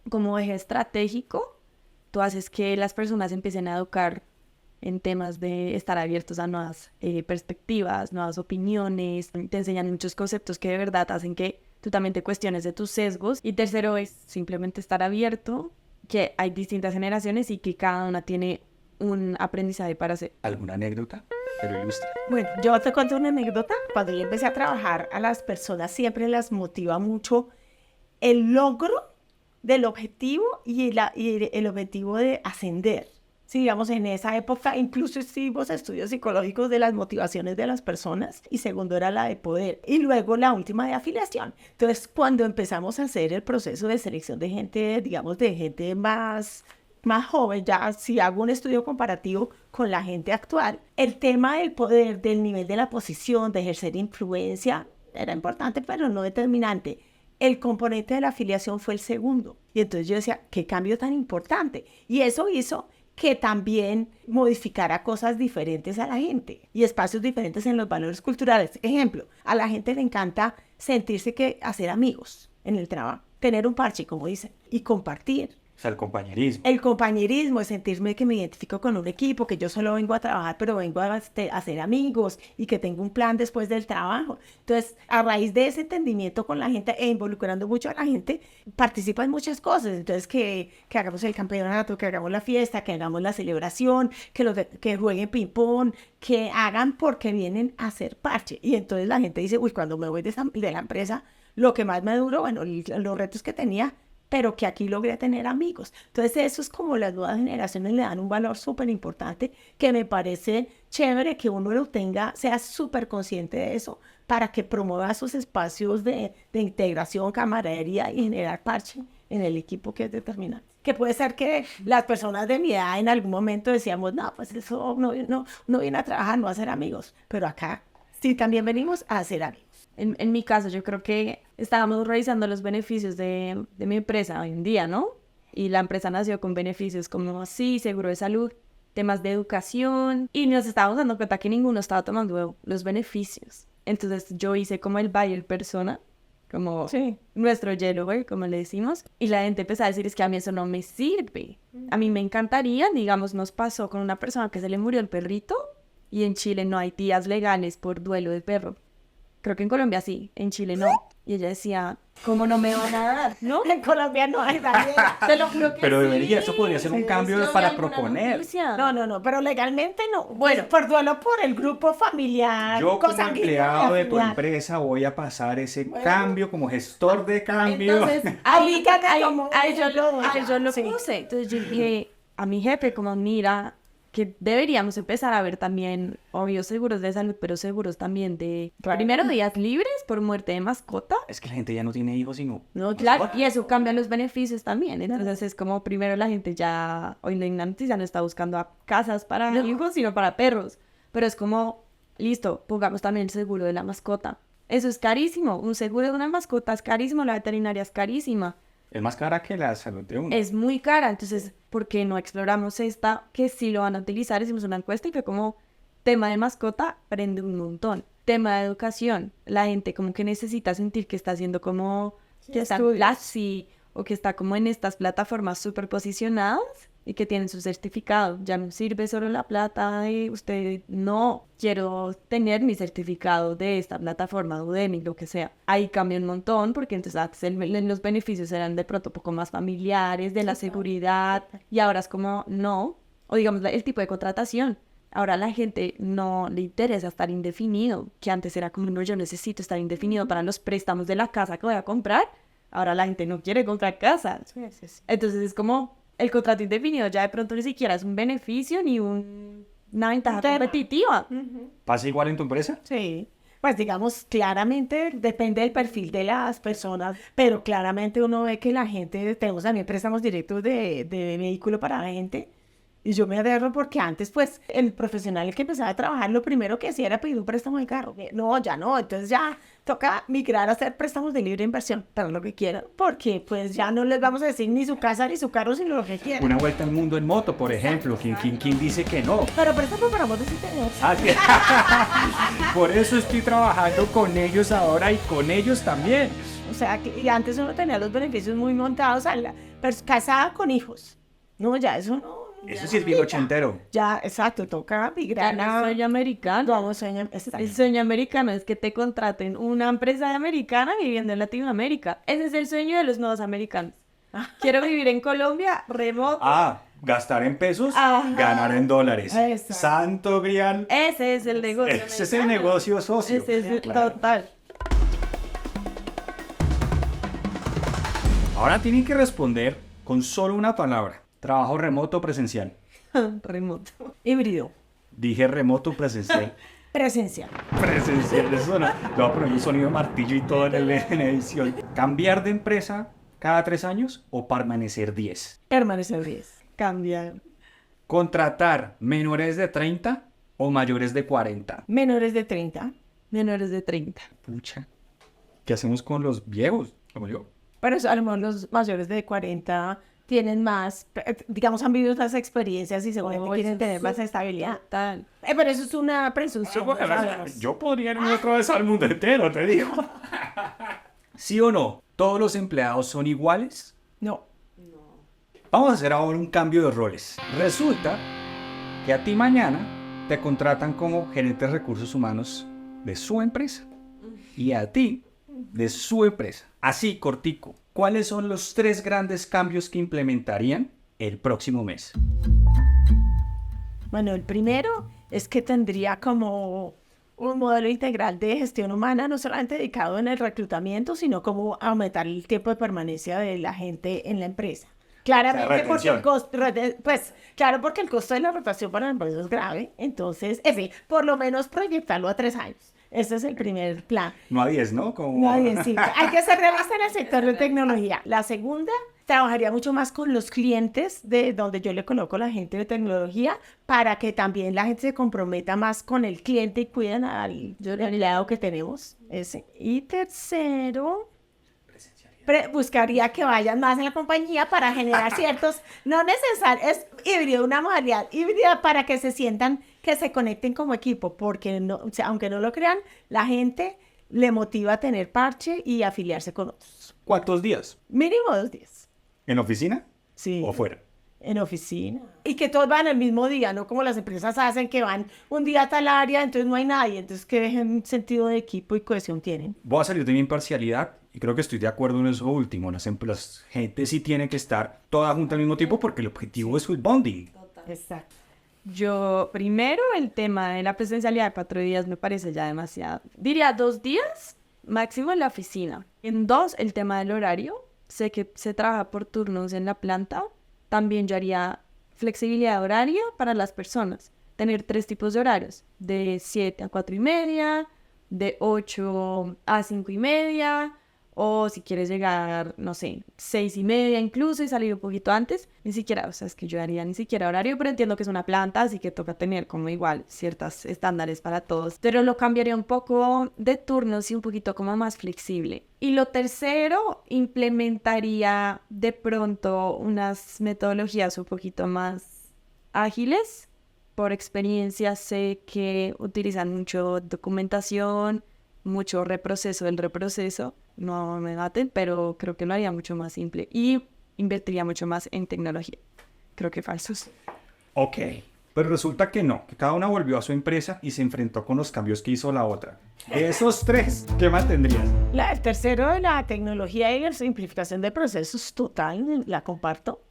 como eje estratégico, tú haces que las personas empiecen a educar en temas de estar abiertos a nuevas perspectivas, nuevas opiniones. Te enseñan muchos conceptos que de verdad hacen que tú también te cuestiones de tus sesgos. Y tercero es simplemente estar abierto, que hay distintas generaciones y que cada una tiene un aprendizaje para hacer. ¿Alguna anécdota que lo ilustre? Bueno, yo te cuento una anécdota. Cuando yo empecé a trabajar, a las personas siempre las motiva mucho el logro del objetivo y el objetivo de ascender. Sí, digamos, en esa época incluso hicimos estudios psicológicos de las motivaciones de las personas y segundo era la de poder y luego la última de afiliación. Entonces, cuando empezamos a hacer el proceso de selección de gente, digamos, de gente más joven, ya si hago un estudio comparativo con la gente actual, el tema del poder, del nivel de la posición, de ejercer influencia, era importante, pero no determinante. El componente de la afiliación fue el segundo. Y entonces yo decía, qué cambio tan importante. Y eso hizo que también modificara cosas diferentes a la gente y espacios diferentes en los valores culturales. Ejemplo, a la gente le encanta sentirse que hacer amigos en el trabajo, tener un parche, como dicen, y compartir. O sea, el compañerismo. El compañerismo es sentirme que me identifico con un equipo, que yo solo vengo a trabajar, pero vengo a hacer amigos y que tengo un plan después del trabajo. Entonces, a raíz de ese entendimiento con la gente e involucrando mucho a la gente, participa en muchas cosas. Entonces, que hagamos el campeonato, que hagamos la fiesta, que hagamos la celebración, que jueguen ping-pong, que hagan porque vienen a hacer parche. Y entonces la gente dice, uy, cuando me voy de la empresa, lo que más me duró, bueno, los retos que tenía, pero que aquí logré tener amigos. Entonces eso es como las nuevas generaciones le dan un valor súper importante que me parece chévere que uno lo tenga, sea súper consciente de eso para que promueva esos espacios de integración, camaradería y generar parche en el equipo que es determinante. Que puede ser que las personas de mi edad en algún momento decíamos, no, pues eso no viene a trabajar, no a hacer amigos, pero acá sí también venimos a hacer amigos. En mi caso, yo creo que estábamos revisando los beneficios de mi empresa hoy en día, ¿no? Y la empresa nació con beneficios como sí, seguro de salud, temas de educación. Y nos estábamos dando cuenta que ninguno estaba tomando los beneficios. Entonces yo hice como el buyer persona, como Sí. nuestro yellow boy, como le decimos. Y la gente empezó a decir, es que a mí eso no me sirve. A mí me encantaría, digamos, nos pasó con una persona que se le murió el perrito. Y en Chile no hay días legales por duelo de perro. Creo que en Colombia sí, en Chile no. Y ella decía, ¿cómo no me van a dar? ¿No? En Colombia no hay Daniela. Te lo juro que Pero sí. debería, eso podría ser un Sí, cambio ¿No hay para alguna proponer. noticia? No, pero legalmente no. Bueno, por duelo por el grupo familiar. Yo como consanguíneo empleado de tu familiar. empresa voy a pasar ese cambio como gestor de cambio. Entonces, ahí yo lo Sí. puse. Entonces yo dije a mi jefe, como, mira, que deberíamos empezar a ver también, obvio, seguros de salud, pero seguros también de, Claro. primero, días libres por muerte de mascota. Es que la gente ya no tiene hijos sino... No, claro, y eso cambia los beneficios también. Entonces es como primero la gente ya, hoy en la noticia no está buscando a casas para hijos, sino para perros. Pero es como, listo, pongamos también el seguro de la mascota. Eso es carísimo. Un seguro de una mascota es carísimo, la veterinaria es carísima. Es más cara que la salud de uno. Es muy cara. Entonces, ¿por qué no exploramos esta? Que sí lo van a utilizar. Hicimos una encuesta y fue como, tema de mascota, prende un montón. Tema de educación, la gente como que necesita sentir que está haciendo como que está en Platzi o que está como en estas plataformas súper posicionadas y que tienen su certificado. Ya no sirve solo la plata de usted, no, quiero tener mi certificado de esta plataforma, Udemy, lo que sea. Ahí cambia un montón porque entonces antes los beneficios eran de pronto un poco más familiares, de la seguridad, y ahora es como no, o digamos el tipo de contratación. Ahora a la gente no le interesa estar indefinido, que antes era como, no, yo necesito estar indefinido para los préstamos de la casa que voy a comprar. Ahora la gente no quiere comprar casas. Entonces es como, el contrato indefinido ya de pronto ni siquiera es un beneficio ni una ventaja competitiva. ¿Pasa igual en tu empresa? Sí. Pues digamos, claramente depende del perfil de las personas, pero claramente uno ve que la gente, tenemos también préstamos directos de vehículo para la gente. Y yo me aterro porque antes, pues, el profesional el que empezaba a trabajar, lo primero que hacía era pedir un préstamo de carro. No, ya no, entonces ya toca migrar a hacer préstamos de libre inversión, para lo que quieran, porque pues ya no les vamos a decir ni su casa ni su carro, sino lo que quieran. Una vuelta al mundo en moto, por ejemplo. ¿Quién dice que no? Pero préstamo para motos sí tenemos. Ah, sí. Por eso estoy trabajando con ellos ahora y con ellos también. O sea, que y antes uno tenía los beneficios muy montados, casada con hijos. No, ya eso no. Eso sí es bien ochentero. Ya, exacto, toca Ya migrar no a... es sueño americano. Vamos, sueño, El sueño americano es que te contraten una empresa de americana viviendo en Latinoamérica. Ese es el sueño de los nuevos americanos. Quiero vivir en Colombia, remoto. Gastar en pesos, Ajá. ganar en dólares. Exacto. Santo grial. Ese es el negocio. Ese es el negocio socio. Ese es el Claro. total. Ahora tienen que responder con solo una palabra. Trabajo remoto o presencial. Remoto. Híbrido, Dije remoto o presencial. presencial. Presencial, eso no. Le voy a poner un sonido de martillo y todo en edición. ¿Cambiar de empresa cada 3 años o permanecer 10? Permanecer 10. Cambiar. ¿Contratar menores de 30 o mayores de 40? Menores de 30. Menores de 30. Pucha. ¿Qué hacemos con los viejos? Como yo. Pero eso, a lo mejor los mayores de 40 tienen más, digamos, han vivido otras experiencias y seguramente quieren tener más estabilidad. Total. Pero eso es una presunción. ¿sabes? Yo podría irme otra vez al mundo entero, te digo. ¿Sí o no? ¿Todos los empleados son iguales? No. Vamos a hacer ahora un cambio de roles. Resulta que a ti mañana te contratan como gerente de recursos humanos de su empresa y a ti de su empresa. Así, cortico. ¿Cuáles son los 3 grandes cambios que implementarían el próximo mes? Bueno, el primero es que tendría como un modelo integral de gestión humana, no solamente dedicado en el reclutamiento, sino como aumentar el tiempo de permanencia de la gente en la empresa. Claramente, porque el costo, pues, claro, porque el costo de la rotación para la empresa es grave. Entonces, en fin, por lo menos proyectarlo a 3 años. Ese es el primer plan. No a 10, ¿no? Como... No hay en sí. Hay que ser realista en el sector de tecnología. La segunda, trabajaría mucho más con los clientes de donde yo le coloco a la gente de tecnología para que también la gente se comprometa más con el cliente y cuiden al empleado que tenemos. Ese. Y tercero, buscaría que vayan más en la compañía para generar ciertos, no necesario, es híbrido, una modalidad híbrida para que se sientan, que se conecten como equipo, porque no, o sea, aunque no lo crean, la gente le motiva a tener parche y afiliarse con otros. ¿Cuántos días? Mínimo 2 días. ¿En oficina Sí. o fuera? En oficina. Y que todos van el mismo día, no como las empresas hacen, que van un día a tal área, entonces no hay nadie. Entonces, ¿qué sentido de equipo y cohesión tienen? Voy a salir de mi imparcialidad y creo que estoy de acuerdo en eso último. La gente sí tiene que estar toda junta al mismo tiempo porque el objetivo es el bonding. Exacto. Yo, primero, el tema de la presencialidad de 4 días me parece ya demasiado. Diría 2 días máximo en la oficina. En 2, el tema del horario. Sé que se trabaja por turnos en la planta. También yo haría flexibilidad horaria para las personas. Tener 3 tipos de horarios. De 7 a 4:30, de 8 a 5:30, o si quieres llegar, no sé, 6:30 incluso y salir un poquito antes. Ni siquiera, o sea, es que yo haría ni siquiera horario, pero entiendo que es una planta, así que toca tener como igual ciertos estándares para todos. Pero lo cambiaría un poco de turnos y un poquito como más flexible. Y lo tercero, implementaría de pronto unas metodologías un poquito más ágiles. Por experiencia sé que utilizan mucho documentación, mucho reproceso del reproceso. No me maten, pero creo que lo haría mucho más simple. Y invertiría mucho más en tecnología. Creo que falsos. Ok. Pero resulta que no, que cada una volvió a su empresa y se enfrentó con los cambios que hizo la otra. De esos 3, ¿qué mantendrías? El tercero, la tecnología y la simplificación de procesos, total, la comparto.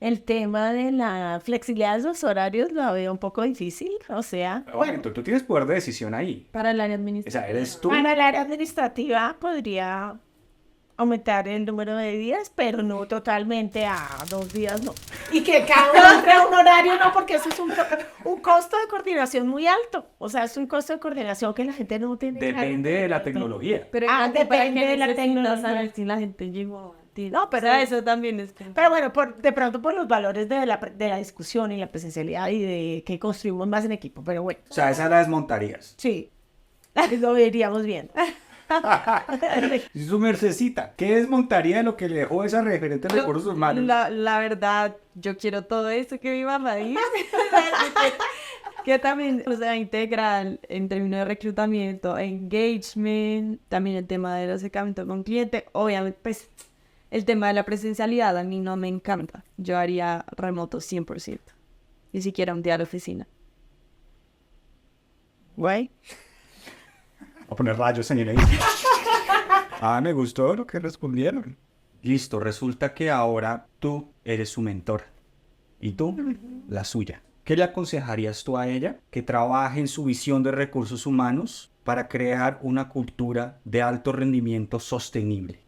El tema de la flexibilidad de los horarios lo veo un poco difícil, o sea, Bueno, tú tienes poder de decisión ahí. Para el área O administrativa. sea, eres tú. para el área administrativa podría aumentar el número de días, pero no totalmente a 2 días, no. Y que cada uno entre a un horario, no, porque eso es un costo de coordinación muy alto. O sea, es un costo de coordinación que la gente no tiene. Depende de la tecnología. Pero depende de la tecnología. saber si la gente llegó a ti. No, pero O sea, eso también es que... Pero bueno, de pronto por los valores de la discusión y la presencialidad y de que construimos más en equipo, pero bueno, O sea, esa la desmontarías. sí, lo veríamos bien. Y su mercecita, ¿qué desmontaría de lo que le dejó esa referente de recursos humanos? La verdad, yo quiero todo eso que mi mamá dice. Que también, o sea, integral en términos de reclutamiento, engagement, también el tema del acercamiento con cliente. Obviamente, pues, el tema de la presencialidad a mí no me encanta. Yo haría remoto 100%. Ni siquiera un día a la oficina. Güey. Voy a poner rayos en el me gustó lo que respondieron. Listo, resulta que ahora tú eres su mentor y tú la suya. ¿Qué le aconsejarías tú a ella que trabaje en su visión de recursos humanos para crear una cultura de alto rendimiento sostenible?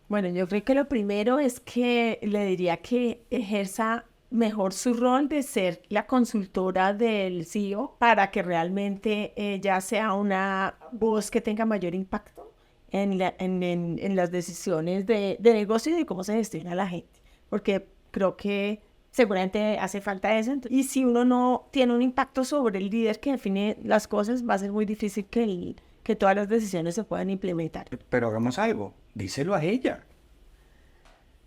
Bueno, yo creo que lo primero es que le diría que ejerza mejor su rol de ser la consultora del CEO para que realmente ella sea una voz que tenga mayor impacto en las decisiones de negocio y de cómo se gestiona la gente. Porque creo que seguramente hace falta eso. Y si uno no tiene un impacto sobre el líder que define las cosas, va a ser muy difícil que todas las decisiones se puedan implementar. Pero hagamos algo, díselo a ella.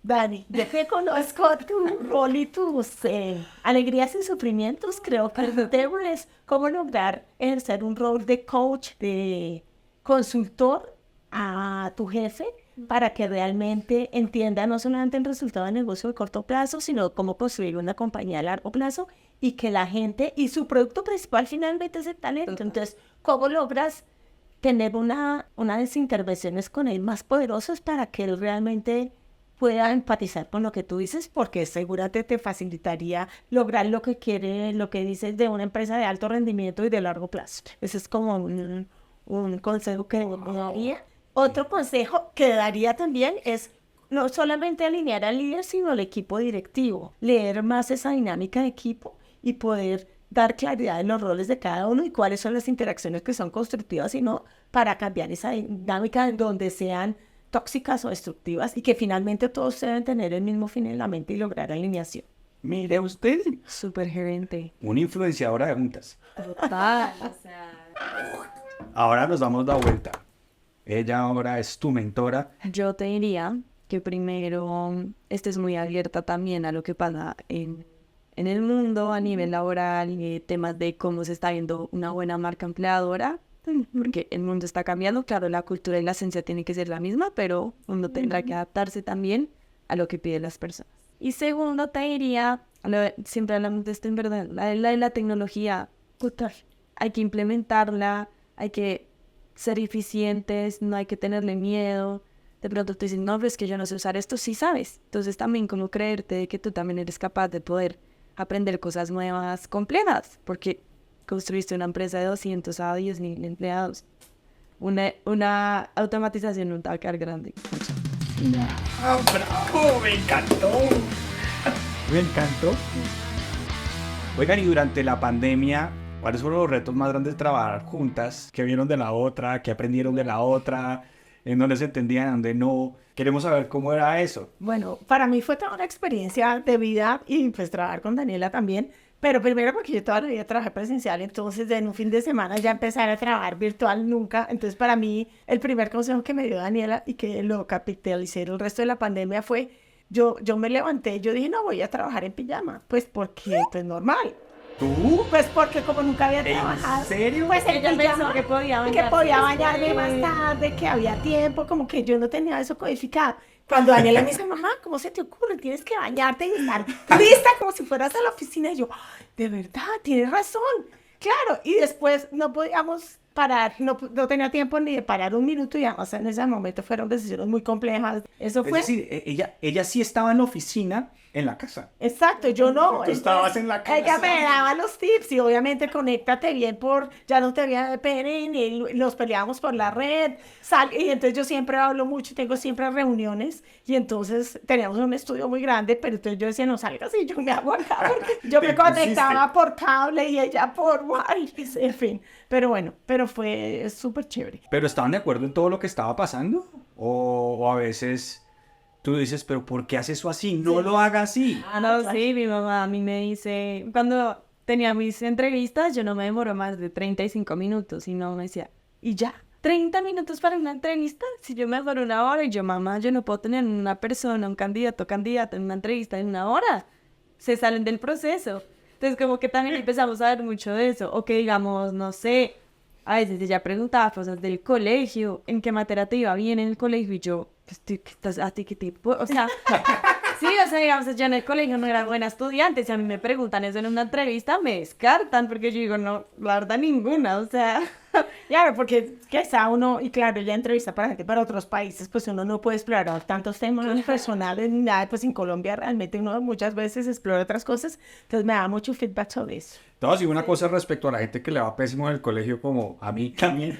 Dani, yo que conozco tu rol y tus alegrías y sufrimientos, creo que el tema es cómo lograr ejercer un rol de coach, de consultor a tu jefe para que realmente entienda no solamente el resultado de negocio de corto plazo, sino cómo construir una compañía a largo plazo y que la gente, y su producto principal finalmente es el talento. Entonces, ¿cómo logras tener unas intervenciones con él más poderosas para que él realmente pueda empatizar con lo que tú dices? Porque seguramente te facilitaría lograr lo que quiere, lo que dices de una empresa de alto rendimiento y de largo plazo. Ese es como un consejo que me daría. Otro consejo que daría también es no solamente alinear al líder, sino al equipo directivo. Leer más esa dinámica de equipo y poder dar claridad en los roles de cada uno y cuáles son las interacciones que son constructivas, sino para cambiar esa dinámica en donde sean tóxicas o destructivas y que finalmente todos deben tener el mismo fin en la mente y lograr alineación. Mire usted, Súper gerente. una influenciadora de juntas. Total, o sea... Ahora nos damos la vuelta. Ella ahora es tu mentora. Yo te diría que primero estés muy abierta también a lo que pasa en el mundo a nivel laboral, temas de cómo se está viendo una buena marca empleadora, porque el mundo está cambiando, claro, la cultura y la esencia tienen que ser la misma, pero uno tendrá que adaptarse también a lo que piden las personas. Y segundo, te diría, siempre hablamos de esto en verdad, la tecnología, hay que implementarla, hay que ser eficientes, no hay que tenerle miedo. De pronto te dicen, no, pero es que yo no sé usar esto, sí sabes. Entonces también como creerte de que tú también eres capaz de poder aprender cosas nuevas, complejas, porque construiste una empresa de 200 a 10.000 empleados. Una automatización no te va a quedar grande. ¡Ah, bravo! ¡Me encantó! Me encantó. Oigan, y durante la pandemia, ¿cuáles fueron los retos más grandes de trabajar juntas? ¿Qué vieron de la otra? ¿Qué aprendieron de la otra? ¿En dónde se entendían? ¿En dónde no? Queremos saber cómo era eso. Bueno, para mí fue toda una experiencia de vida y pues trabajar con Daniela también, pero primero porque yo toda la vida trabajé presencial, entonces en un fin de semana ya empezar a trabajar virtual nunca, entonces para mí el primer consejo que me dio Daniela y que lo capitalicé el resto de la pandemia fue, yo me levanté, yo dije, no, voy a trabajar en pijama, pues porque, pues normal. ¿Tú? Pues porque como nunca había trabajado. ¿En serio? Pues Ella pensó que podía bañarme más tarde, que había tiempo, como que yo no tenía eso codificado. Cuando Daniela me dice, mamá, ¿cómo se te ocurre? Tienes que bañarte y estar lista como si fueras a la oficina. Y yo, de verdad, tienes razón. Claro, y después no podíamos parar, no tenía tiempo ni de parar un minuto y además en ese momento fueron decisiones muy complejas. Eso fue... Es decir, ella sí estaba en la oficina, en la casa. Exacto, yo no. Tú estabas en la casa. Ella me daba los tips y obviamente conéctate bien ya no te había VPN, y nos peleábamos por la red, y entonces yo siempre hablo mucho, tengo siempre reuniones y entonces teníamos un estudio muy grande, pero entonces yo decía, no salgas y yo me hago acá, porque yo me conectaba por cable y ella por Wi-Fi, en fin, pero fue súper chévere. ¿Pero estaban de acuerdo en todo lo que estaba pasando? ¿O a veces tú dices, pero ¿por qué haces eso así? No lo haga así. No, sí, mi mamá a mí me dice, cuando tenía mis entrevistas, yo no me demoro más de 35 minutos, y no me decía, ¿y ya? ¿30 minutos para una entrevista? Si yo me demoro una hora, y yo, mamá, yo no puedo tener una persona, un candidata en una entrevista en una hora. Se salen del proceso. Entonces, como que también empezamos a ver mucho de eso. O que digamos, no sé, a veces ella preguntaba cosas del colegio, ¿en qué materia te iba bien en el colegio? Y yo, ¿a ti qué tipo? O sea, sí, o sea, digamos, yo en el colegio no era buena estudiante. Si a mí me preguntan eso en una entrevista, me descartan, porque yo digo, no, la verdad, ninguna, o sea... Claro, porque quizá uno, y claro, ya entrevista para gente para otros países, pues uno no puede explorar tantos temas personales ni nada, pues en Colombia realmente uno muchas veces explora otras cosas, entonces me da mucho feedback sobre eso. Te voy a decir una cosa respecto a la gente que le va pésimo en el colegio, como a mí también.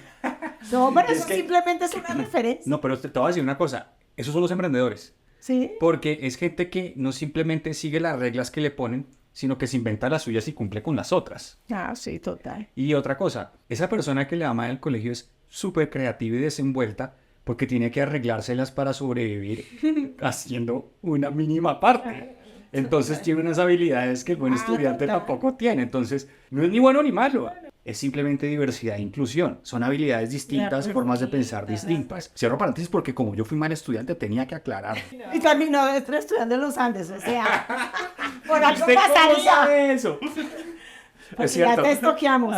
No, pero eso simplemente es una referencia. No, pero te voy a decir una cosa, esos son los emprendedores. Sí. Porque es gente que no simplemente sigue las reglas que le ponen, sino que se inventa las suyas y cumple con las otras. Ah, sí, total. Y otra cosa, esa persona que le va mal en el colegio es súper creativa y desenvuelta porque tiene que arreglárselas para sobrevivir haciendo una mínima parte. Entonces tiene unas habilidades que el buen estudiante tampoco tiene. Entonces no es ni bueno ni malo. Es simplemente diversidad e inclusión. Son habilidades distintas, formas de pensar distintas. Cierro paréntesis porque como yo fui mal estudiante tenía que aclarar. Y terminó estudiando en los Andes, o sea, por algo ¿Usted cómo pasaría. sabe eso? Es Ya cierto. te estoqueamos.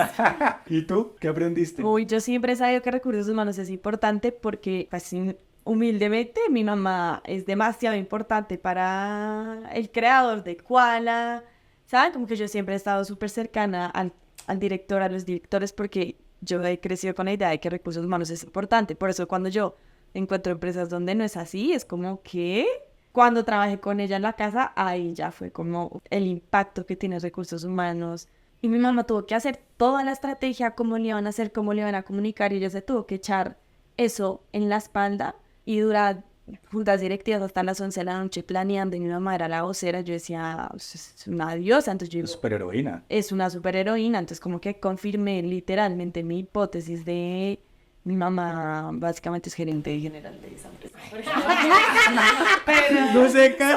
¿Y tú? ¿Qué aprendiste? Uy, yo siempre he sabido que recursos humanos es importante porque, pues, humildemente, mi mamá es demasiado importante para el creador de Koala, ¿saben? Como que yo siempre he estado súper cercana al director, a los directores, porque yo he crecido con la idea de que recursos humanos es importante. Por eso cuando yo encuentro empresas donde no es así, es como que cuando trabajé con ella en la casa, ahí ya fue como el impacto que tiene recursos humanos. Y mi mamá tuvo que hacer toda la estrategia, cómo le iban a hacer, cómo le iban a comunicar, y ella se tuvo que echar eso en la espalda y durar juntas directivas hasta las 11 de la noche planeando, y mi mamá era la vocera. Yo decía, es una diosa, entonces yo digo, Superheroína. es una superheroína. Entonces como que confirmé literalmente mi hipótesis de mi mamá básicamente es gerente general de esa empresa. Pero No sé qué.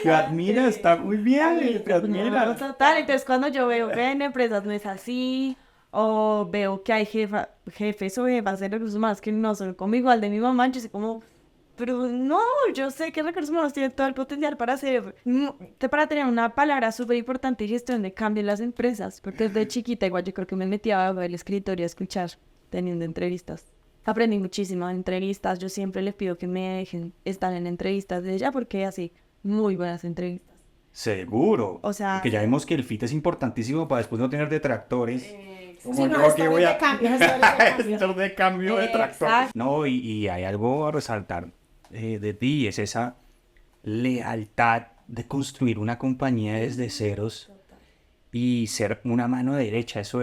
Te admira, está muy bien. Te admira. total, entonces cuando yo veo que en empresas no es así, o veo que hay jefes o jefas de recursos humanos que no son como igual de mi mamá, yo sé como, Pero no, yo sé que recursos humanos tienen todo el potencial para para tener una palabra súper importante y gestión de cambio en las empresas, porque desde chiquita igual yo creo que me metía a ver el escritorio a escuchar, teniendo entrevistas. Aprendí muchísimo en entrevistas, yo siempre les pido que me dejen estar en entrevistas de ella porque así, muy buenas entrevistas. Seguro. O sea, porque ya vemos que el fit es importantísimo para después no tener detractores. Como Sí, no, yo que voy a... de cambio, Gestor de cambio de tractor. Exacto. No, y hay algo a resaltar de ti, es esa lealtad de construir una compañía desde ceros y ser una mano derecha. Eso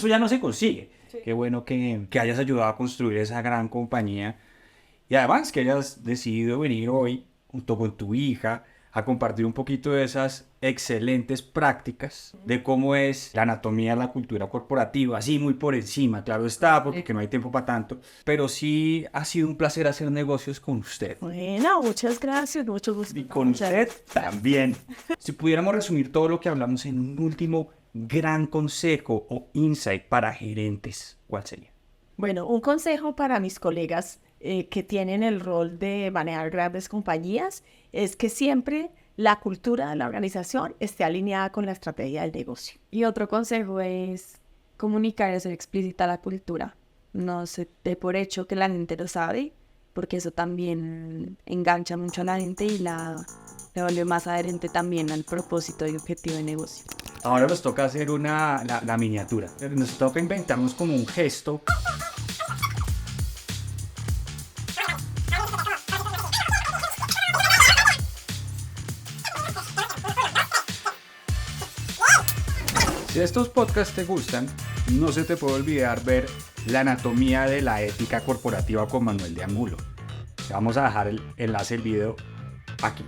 ya no se consigue. Sí. Qué bueno que hayas ayudado a construir esa gran compañía y además que hayas decidido venir hoy junto con tu hija a compartir un poquito de esas excelentes prácticas de cómo es la anatomía de la cultura corporativa, así muy por encima, claro está, porque que no hay tiempo para tanto, pero sí ha sido un placer hacer negocios con usted. Bueno, muchas gracias, mucho gusto. Y con usted también. Si pudiéramos resumir todo lo que hablamos en un último gran consejo o insight para gerentes, ¿cuál sería? Bueno, un consejo para mis colegas que tienen el rol de manejar grandes compañías es que siempre la cultura de la organización esté alineada con la estrategia del negocio. Y otro consejo es comunicar y hacer explícita la cultura. No se dé por hecho que la gente lo sabe, porque eso también engancha mucho a la gente y le vuelve más adherente también al propósito y objetivo de negocio. Ahora nos toca hacer la miniatura. Nos toca inventarnos como un gesto. Si estos podcasts te gustan, no se te puede olvidar ver la anatomía de la ética corporativa con Manuel de Angulo. Te vamos a dejar el enlace del video aquí.